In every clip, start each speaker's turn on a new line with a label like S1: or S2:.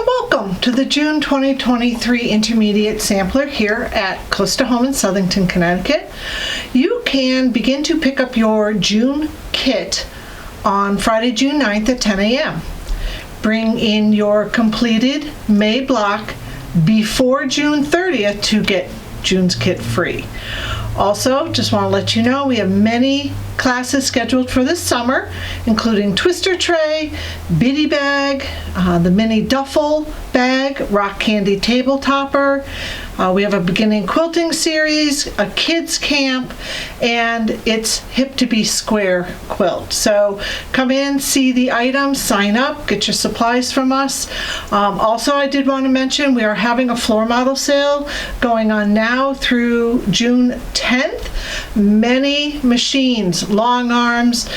S1: So welcome to the June 2023 Intermediate Sampler here at Close to Home in Southington, Connecticut. You can begin to pick up your June kit on Friday, June 9th at 10 a.m. Bring in your completed May block before June 30th to get June's kit free. Also, just want to let you know we have many classes scheduled for this summer, including Twister Tray, Biddy Bag, the Mini Duffel Bag, Rock Candy Table Topper. We have a beginning quilting series, a kids camp, and it's Hip to Be Square quilt. So come in, see the items, sign up, get your supplies from us. Also, I did want to mention we are having a floor model sale going on now through June 10th. Many machines, long arms,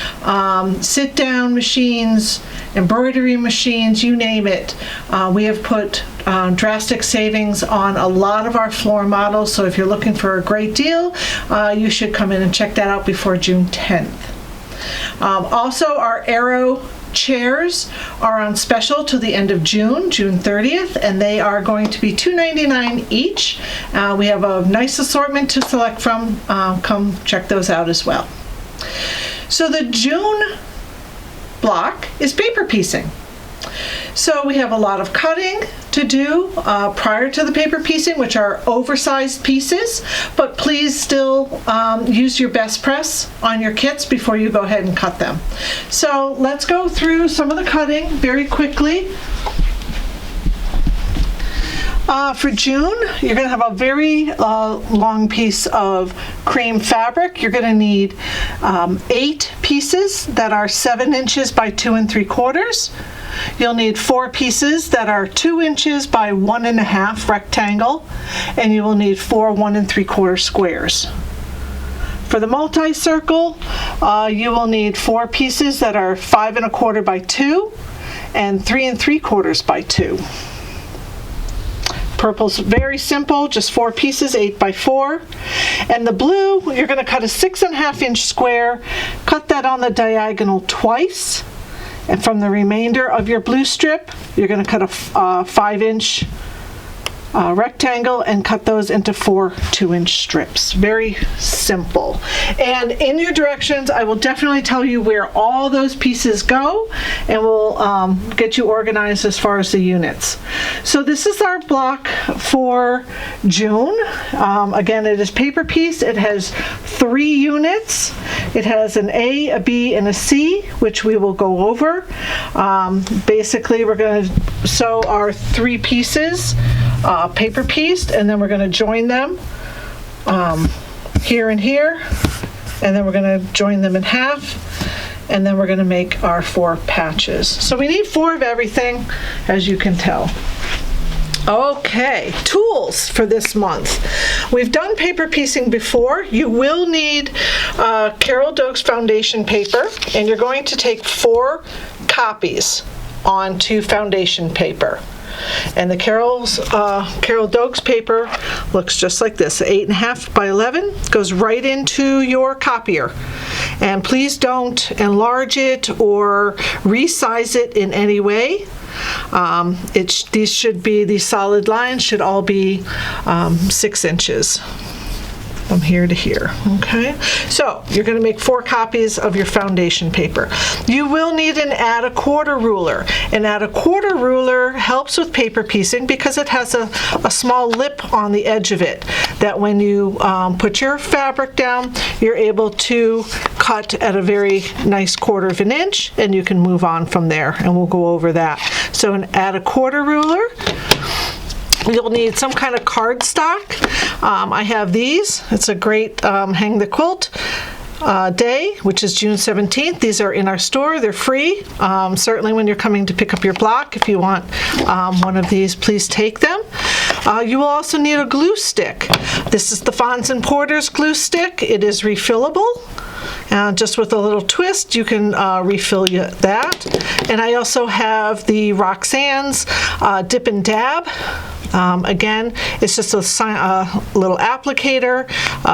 S1: sit-down machines, embroidery machines, you name it. We have put drastic savings on a lot of our floor models, so if you're looking for a great deal, you should come in and check that out before June 10th. Also, our Aero chairs are on special till the end of June 30th, and they are going to be $2.99 each. We have a nice assortment to select from. Come check those out as well. So the June block is paper piecing. So we have a lot of cutting to do prior to the paper piecing, which are oversized pieces, but please still use your best press on your kits before you go ahead and cut them. So let's go through some of the cutting very quickly. For June, you're going to have a very long piece of cream fabric. You're going to need 8 pieces that are 7 inches by 2 3/4. You'll need 4 pieces that are 2 inches by 1 1/2 rectangle, and you will need 4 1 3/4 squares. For the multi-circle, you will need 4 pieces that are 5 1/4 by 2 and 3 3/4 by 2. Purple's very simple, just 4 pieces, 8 by 4. And the blue, you're going to cut a 6 1/2 inch square, cut that on the diagonal twice, and from the remainder of your blue strip, you're going to cut a 5 inch rectangle and cut those into 4 2-inch strips. Very simple. And in your directions, I will definitely tell you where all those pieces go, and we'll get you organized as far as the units. So this is our block for June. Again, it is paper piece. It has 3 units. It has an A, a B, and a C, which we will go over. Basically, we're going to sew our 3 pieces paper pieced, and then we're going to join them here and here, and then we're going to join them in half, and then we're going to make our 4 patches. So we need 4 of everything, as you can tell. Okay, tools for this month. We've done paper piecing before. You will need Carol Doakes foundation paper, and you're going to take 4 copies onto foundation paper. And the Carol Doakes paper looks just like this. 8 1/2 by 11 goes right into your copier. And please don't enlarge it or resize it in any way. These solid lines should all be 6 inches. From here to here, okay? So you're going to make 4 copies of your foundation paper. You will need an add a quarter ruler. An add a quarter ruler helps with paper piecing because it has a small lip on the edge of it that when you put your fabric down, you're able to cut at a very nice 1/4 inch, and you can move on from there, and we'll go over that. So an add a quarter ruler. You'll need some kind of cardstock. I have these. It's a great hang the quilt day, which is June 17th. These are in our store. They're free. Certainly when you're coming to pick up your block, if you want one of these, please take them. You will also need a glue stick. This is the Fons and Porter's glue stick. It is refillable. Just with a little twist, you can refill that. And I also have the Roxanne's Dip and Dab. Again, it's just a little applicator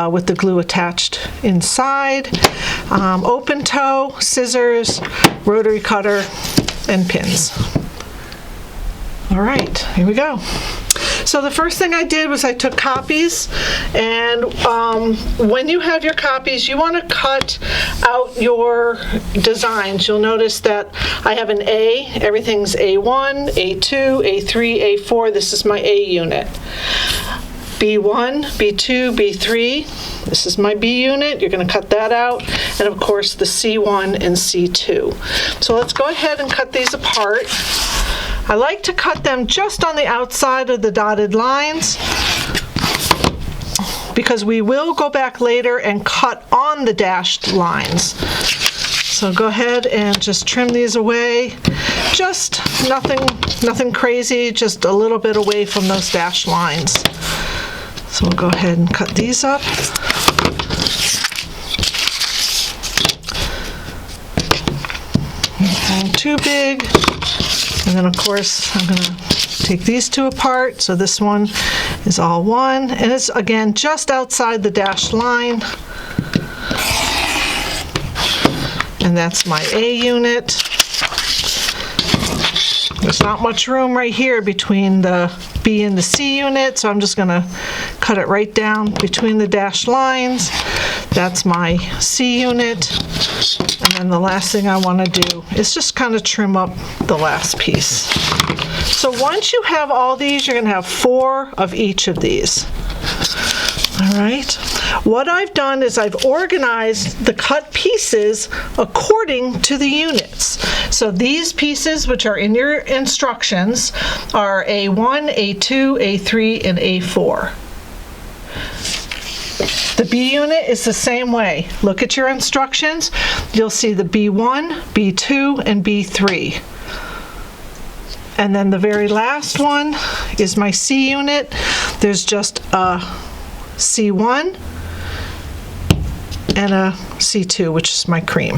S1: with the glue attached inside. Open toe, scissors, rotary cutter, and pins. All right, here we go. So the first thing I did was I took copies, and when you have your copies, you want to cut out your designs. You'll notice that I have an A, everything's A1, A2, A3, A4. This is my A unit. B1, B2, B3. This is my B unit. You're going to cut that out. And of course the C1 and C2. So let's go ahead and cut these apart. I like to cut them just on the outside of the dotted lines because we will go back later and cut on the dashed lines. So go ahead and just trim these away. Just nothing crazy, just a little bit away from those dashed lines. So we'll go ahead and cut these up. Not too big. And then of course I'm going to take these two apart. So this one is all one, and it's again just outside the dashed line. And that's my A unit. There's not much room right here between the B and the C unit, so I'm just going to cut it right down between the dashed lines. That's my C unit. And then the last thing I want to do is just kind of trim up the last piece. So once you have all these, you're going to have 4 of each of these. All right. What I've done is I've organized the cut pieces according to the units. So these pieces, which are in your instructions, are A1, A2, A3, and A4. The B unit is the same way. Look at your instructions. You'll see the B1, B2, and B3. And then the very last one is my C unit. There's just a C1 and a C2, which is my cream.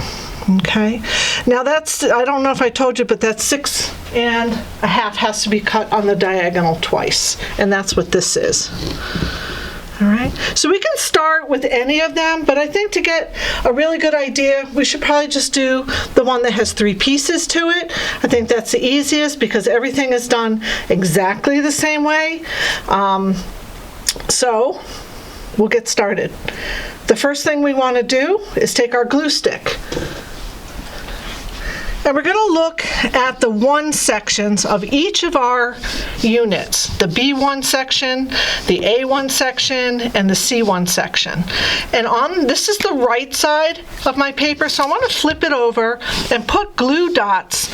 S1: Okay, now that's, I don't know if I told you, but that 6.5 has to be cut on the diagonal twice, and that's what this is. All right, so we can start with any of them, but I think to get a really good idea, we should probably just do the one that has 3 pieces to it. I think that's the easiest because everything is done exactly the same way. So we'll get started. The first thing we want to do is take our glue stick. And we're going to look at the 1 sections of each of our units, the B1 section, the A1 section, and the C1 section. And this is the right side of my paper, so I want to flip it over and put glue dots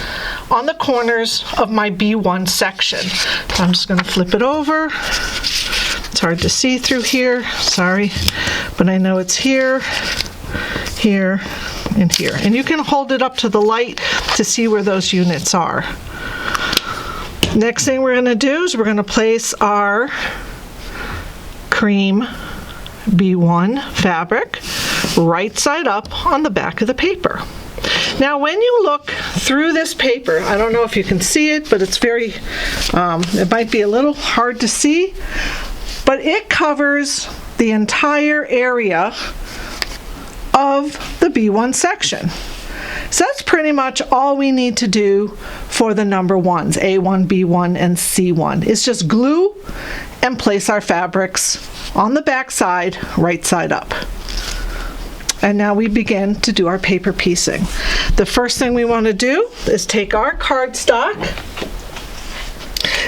S1: on the corners of my B1 section. So I'm just going to flip it over. It's hard to see through here, sorry, but I know it's here, here, and here. And you can hold it up to the light to see where those units are. Next thing we're going to do is we're going to place our cream B1 fabric right side up on the back of the paper. Now when you look through this paper, I don't know if you can see it, but it's very, it might be a little hard to see, but it covers the entire area of the B1 section. So that's pretty much all we need to do for the number 1s, A1, B1, and C1. It's just glue and place our fabrics on the back side, right side up. And now we begin to do our paper piecing. The first thing we want to do is take our cardstock,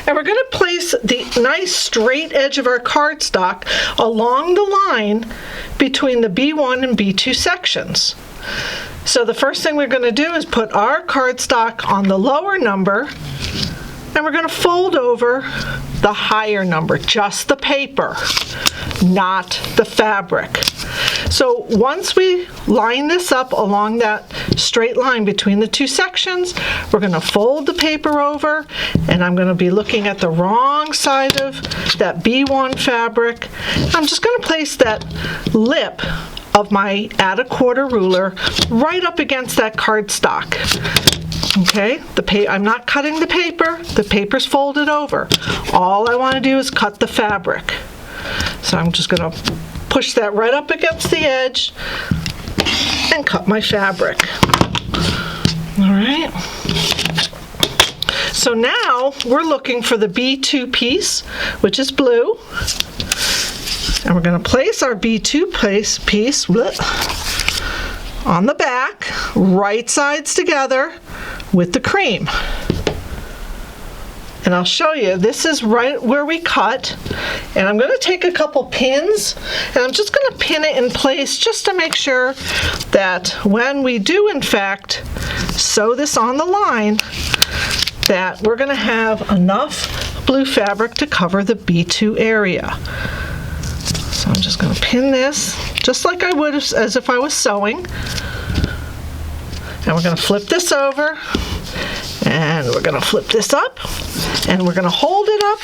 S1: and we're going to place the nice straight edge of our cardstock along the line between the B1 and B2 sections. So the first thing we're going to do is put our cardstock on the lower number, and we're going to fold over the higher number, just the paper, not the fabric. So once we line this up along that straight line between the 2 sections, we're going to fold the paper over, and I'm going to be looking at the wrong side of that B1 fabric. I'm just going to place that lip of my add a quarter ruler right up against that cardstock. Okay, I'm not cutting the paper's folded over. All I want to do is cut the fabric. So I'm just going to push that right up against the edge and cut my fabric. All right. So now we're looking for the B2 piece, which is blue. And we're going to place our B2 piece on the back, right sides together with the cream. And I'll show you, this is right where we cut. And I'm going to take a couple pins and I'm just going to pin it in place just to make sure that when we do in fact sew this on the line, that we're going to have enough blue fabric to cover the B2 area. So I'm just going to pin this just like I would as if I was sewing. And we're going to flip this over, and we're going to flip this up, and we're going to hold it up,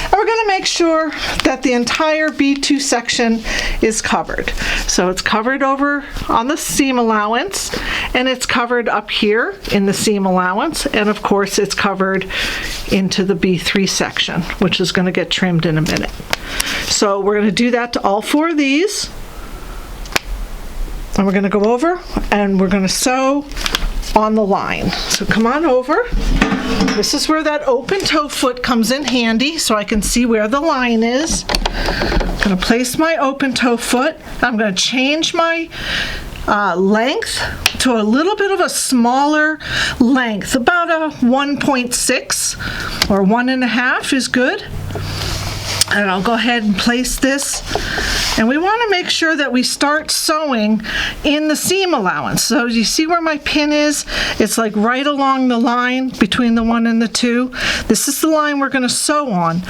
S1: and we're going to make sure that the entire B2 section is covered. So it's covered over on the seam allowance, and it's covered up here in the seam allowance, and of course it's covered into the B3 section, which is going to get trimmed in a minute. So we're going to do that to all four of these. And we're going to go over and we're going to sew on the line. So come on over. This is where that open toe foot comes in handy so I can see where the line is. I'm going to place my open toe foot. I'm going to change my length to a little bit of a smaller length. About a 1.6 or 1.5 is good. And I'll go ahead and place this, and we want to make sure that we start sewing in the seam allowance. So you see where my pin is? It's like right along the line between the 1 and the 2. This is the line we're going to sew on,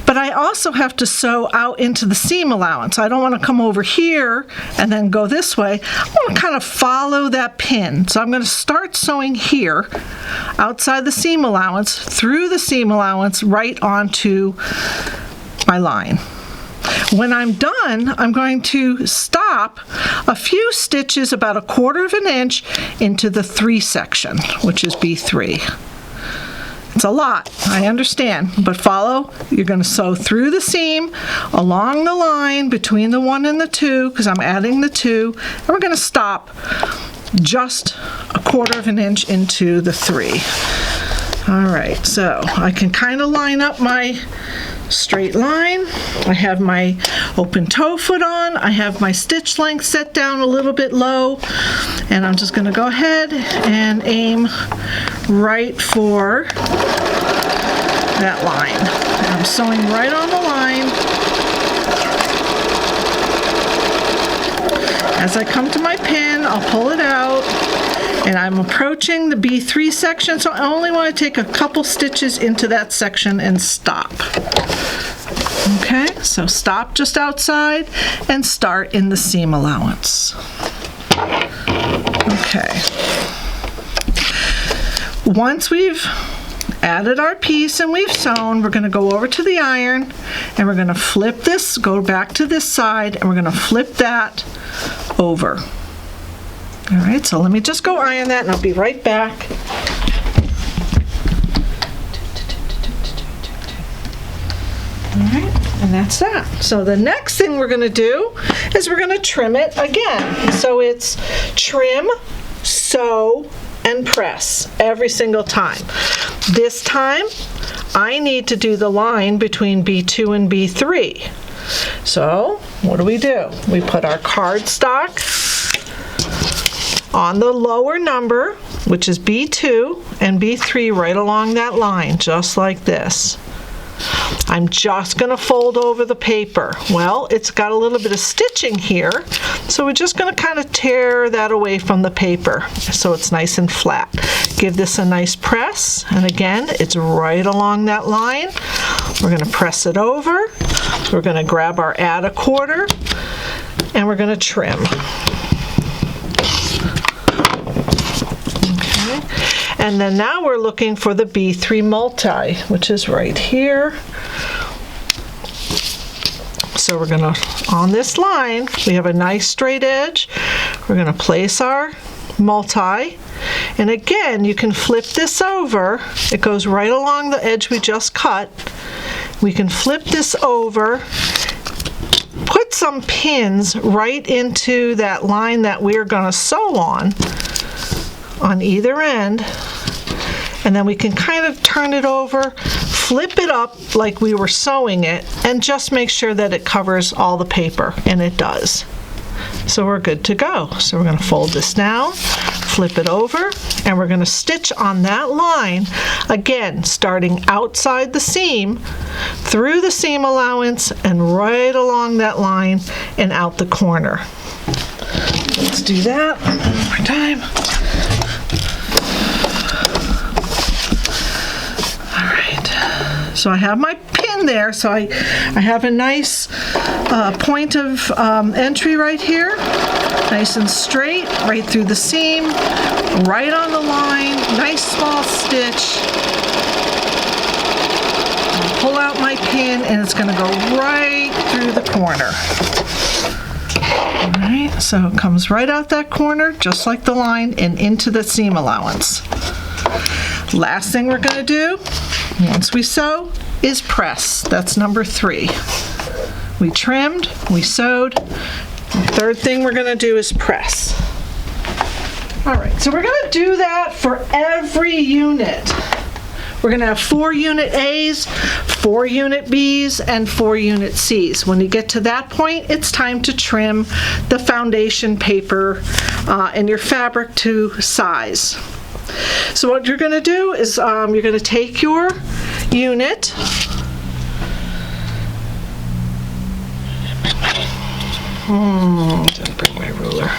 S1: but I also have to sew out into the seam allowance. I don't want to come over here and then go this way. I want to kind of follow that pin. So I'm going to start sewing here outside the seam allowance, through the seam allowance, right onto my line. When I'm done, I'm going to stop a few stitches about 1/4 inch into the 3 section, which is B3. It's a lot, I understand, but follow. You're going to sew through the seam, along the line between the 1 and the 2, because I'm adding the 2, and we're going to stop just 1/4 inch into the 3. All right, so I can kind of line up my straight line. I have my open toe foot on. I have my stitch length set down a little bit low, and I'm just going to go ahead and aim right for that line. And I'm sewing right on the line. As I come to my pin, I'll pull it out, and I'm approaching the B3 section, so I only want to take a couple stitches into that section and stop. Okay, so stop just outside and start in the seam allowance. Okay. Once we've added our piece and we've sewn, we're going to go over to the iron and we're going to flip this, go back to this side, and we're going to flip that over. All right, so let me just go iron that and I'll be right back. All right, and that's that. So the next thing we're going to do is we're going to trim it again. So it's trim, sew, and press every single time. This time, I need to do the line between B2 and B3. So what do? We put our cardstock on the lower number, which is B2 and B3, right along that line, just like this. I'm just going to fold over the paper. Well, it's got a little bit of stitching here, so we're just going to kind of tear that away from the paper so it's nice and flat. Give this a nice press, and again, it's right along that line. We're going to press it over. We're going to grab our add 1/4, and we're going to trim. And then now we're looking for the B3 multi, which is right here. So we're going to, on this line, we have a nice straight edge. We're going to place our multi. And again, you can flip this over. It goes right along the edge we just cut. We can flip this over, put some pins right into that line that we're going to sew on either end, and then we can kind of turn it over, flip it up like we were sewing it, and just make sure that it covers all the paper, and it does. So we're good to go. So we're going to fold this down, flip it over, and we're going to stitch on that line, again, starting outside the seam, through the seam allowance, and right along that line and out the corner. Let's do that one more time. All right. So I have my pin there, so I have a nice point of entry right here, nice and straight, right through the seam, right on the line, nice small stitch. I'll pull out my pin, and it's going to go right through the corner. All right, so it comes right out that corner, just like the line, and into the seam allowance. Last thing we're going to do, once we sew, is press. That's number 3. We trimmed, we sewed. The third thing we're going to do is press. All right, so we're going to do that for every unit. We're going to have 4 unit A's, 4 unit B's, and 4 unit C's. When you get to that point, it's time to trim the foundation paper and your fabric to size. So what you're going to do is you're going to take your unit, didn't bring my ruler.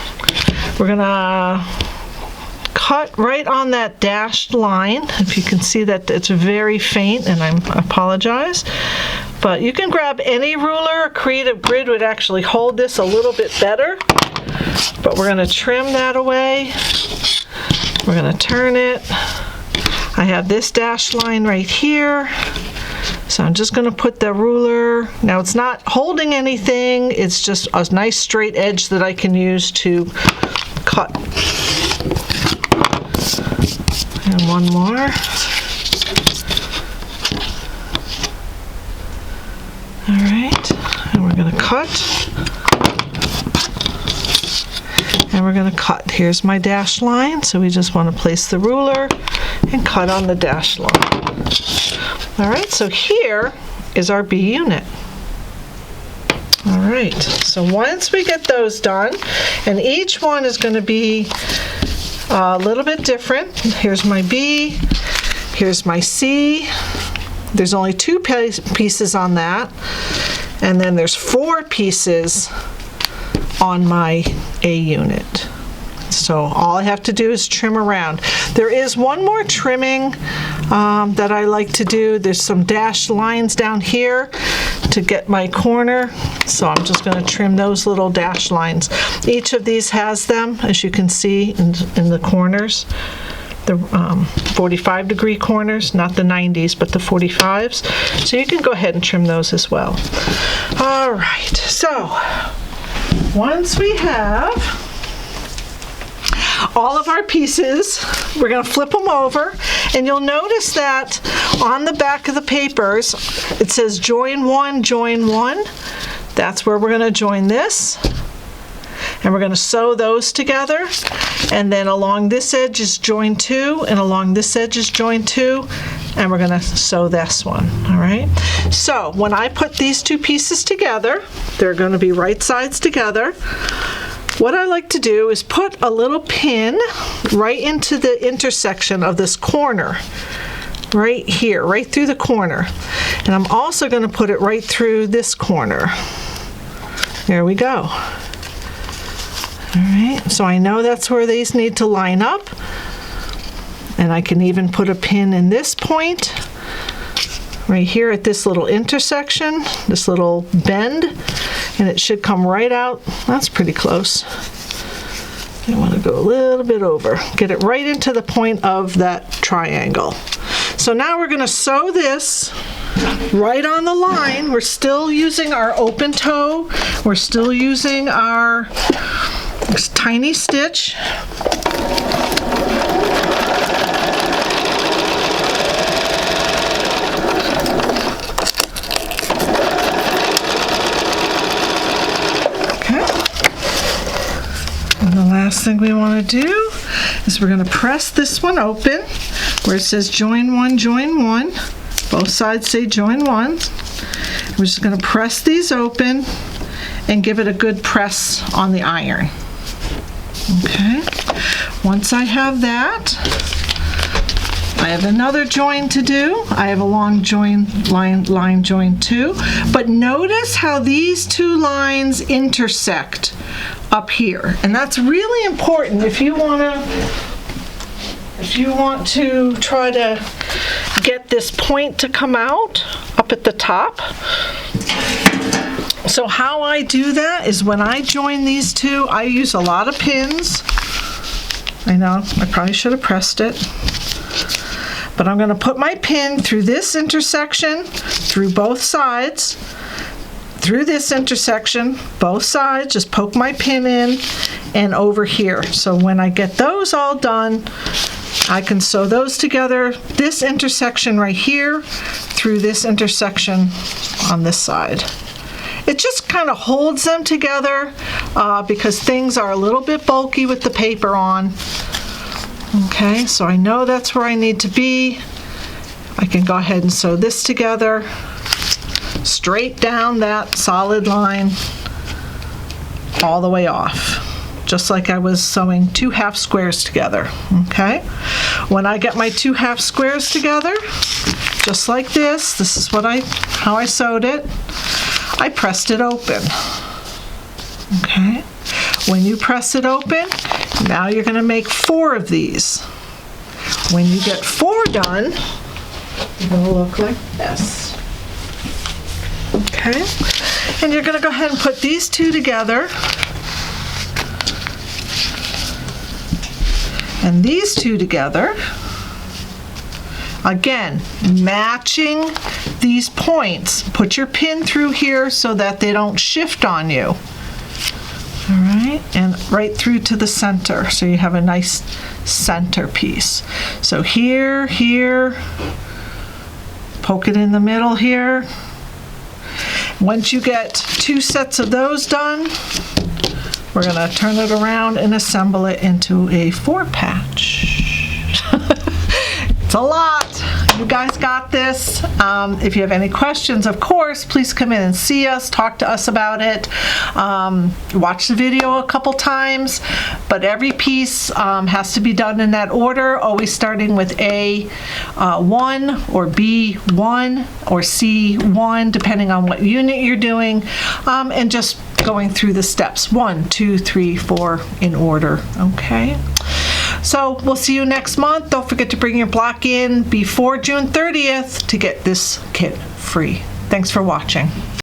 S1: We're going to cut right on that dashed line. If you can see that it's very faint, and I apologize, but you can grab any ruler. A creative grid would actually hold this a little bit better, but we're going to trim that away. We're going to turn it. I have this dashed line right here, so I'm just going to put the ruler. Now it's not holding anything, it's just a nice straight edge that I can use to cut. And one more. All right, and we're going to cut. And we're going to cut. Here's my dashed line, so we just want to place the ruler and cut on the dashed line. All right, so here is our B unit. All right, so once we get those done, and each one is going to be a little bit different. Here's my B, here's my C. There's only 2 pieces on that, and then there's 4 pieces on my A unit. So all I have to do is trim around. There is one more trimming that I like to do. There's some dashed lines down here to get my corner, so I'm just going to trim those little dashed lines. Each of these has them, as you can see in the corners, the 45-degree corners, not the 90s, but the 45s. So you can go ahead and trim those as well. All right, so once we have all of our pieces, we're going to flip them over, and you'll notice that on the back of the papers it says join 1, join 1. That's where we're going to join this, and we're going to sew those together, and then along this edge is join 2, and along this edge is join 2, and we're going to sew this one. All right, so when I put these 2 pieces together, they're going to be right sides together. What I like to do is put a little pin right into the intersection of this corner, right here, right through the corner. And I'm also going to put it right through this corner. There we go. All right, so I know that's where these need to line up. And I can even put a pin in this point, right here at this little intersection, this little bend, and it should come right out. That's pretty close. I want to go a little bit over. Get it right into the point of that triangle. So now we're going to sew this right on the line. We're still using our open toe. We're still using our tiny stitch. Last thing we want to do is we're going to press this one open. where it says join one, both sides say join one. We're just going to press these open and give it a good press on the iron. Okay, once I have that, I have another join to do. I have a long join, line join too, but notice how these two lines intersect up here, and that's really important if you want to try to get this point to come out up at the top. So how I do that is when I join these two, I use a lot of pins. I know, I probably should have pressed it. But I'm going to put my pin through this intersection, through both sides, through this intersection, both sides, just poke my pin in and over here. So when I get those all done, I can sew those together, this intersection right here, through this intersection on this side. It just kind of holds them together because things are a little bit bulky with the paper on. Okay, so I know that's where I need to be. I can go ahead and sew this together, straight down that solid line, all the way off, just like I was sewing 2 half squares together. Okay, when I get my 2 half squares together, just like this is how I sewed it. I pressed it open. Okay, when you press it open, now you're going to make 4 of these. When you get 4 done, it's going to look like this. Okay, and you're going to go ahead and put these 2 together, and these 2 together. Again, matching these points. Put your pin through here so that they don't shift on you. All right, and right through to the center, so you have a nice center piece. So here, poke it in the middle here. Once you get 2 sets of those done, we're going to turn it around and assemble it into a 4 patch. It's a lot. You guys got this. If you have any questions, of course, please come in and see us, talk to us about it. Watch the video a couple times, but every piece has to be done in that order, always starting with A1 or B1 or C1, depending on what unit you're doing, and just going through the steps 1, 2, 3, 4 in order. Okay. So we'll see you next month. Don't forget to bring your block in before June 30th to get this kit free. Thanks for watching.